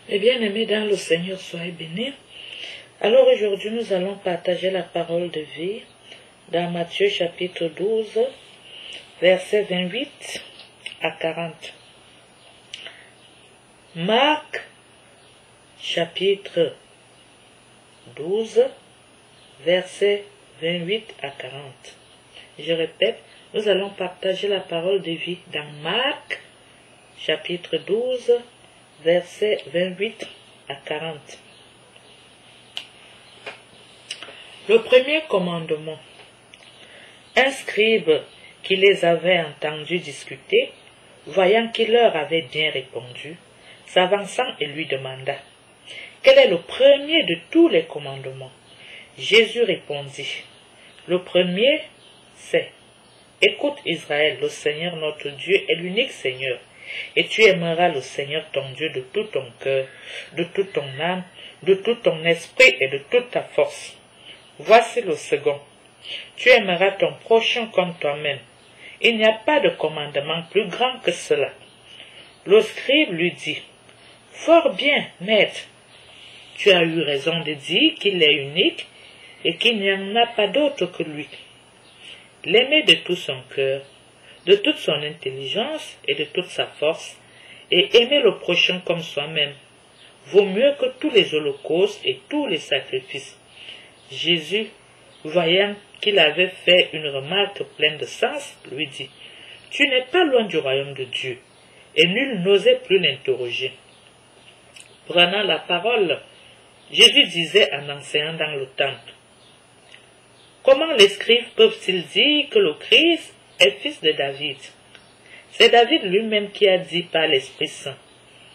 Eh bien, aimés dans le Seigneur, soyez bénis. Alors aujourd'hui, nous allons partager la parole de vie dans Matthieu chapitre 12, versets 28 à 40. Marc chapitre 12, versets 28 à 40. Je répète, nous allons partager la parole de vie dans Marc chapitre 12, versets 28 à 40. Le premier commandement. Un scribe qui les avait entendus discuter, voyant qu'il leur avait bien répondu, s'avançant et lui demanda, « Quel est le premier de tous les commandements ?» Jésus répondit, « Le premier, c'est, écoute Israël, le Seigneur notre Dieu est l'unique Seigneur, et tu aimeras le Seigneur ton Dieu de tout ton cœur, de toute ton âme, de tout ton esprit et de toute ta force. Voici le second. Tu aimeras ton prochain comme toi-même. Il n'y a pas de commandement plus grand que cela. » Le scribe lui dit, « Fort bien, maître, tu as eu raison de dire qu'il est unique et qu'il n'y en a pas d'autre que lui. L'aimer de tout son cœur, de toute son intelligence et de toute sa force, et aimer le prochain comme soi-même, vaut mieux que tous les holocaustes et tous les sacrifices. » Jésus, voyant qu'il avait fait une remarque pleine de sens, lui dit, « Tu n'es pas loin du royaume de Dieu. » Et nul n'osait plus l'interroger. Prenant la parole, Jésus disait en enseignant dans le temple, « Comment les scribes peuvent-ils dire que le Christ est fils de David? C'est David lui-même qui a dit par l'Esprit Saint,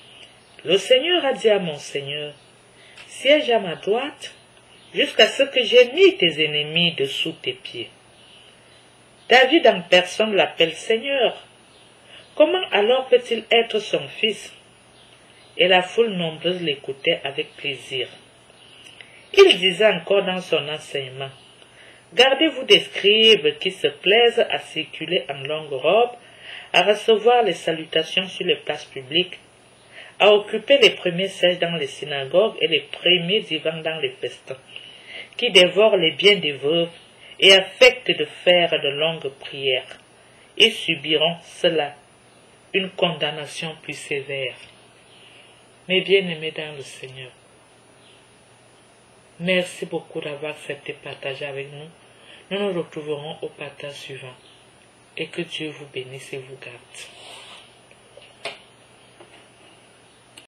« Le Seigneur a dit à mon Seigneur, siège à ma droite, jusqu'à ce que j'aie mis tes ennemis dessous tes pieds. » David en personne l'appelle Seigneur. Comment alors peut-il être son fils? Et la foule nombreuse l'écoutait avec plaisir. Il disait encore dans son enseignement, « Gardez-vous des scribes qui se plaisent à circuler en longue robe, à recevoir les salutations sur les places publiques, à occuper les premiers sièges dans les synagogues et les premiers divans dans les festins, qui dévorent les biens des veuves et affectent de faire de longues prières. Ils subiront cela, une condamnation plus sévère. » Mes bien-aimés dans le Seigneur, merci beaucoup d'avoir accepté de partager avec nous. Nous nous retrouverons au partage suivant. Et que Dieu vous bénisse et vous garde.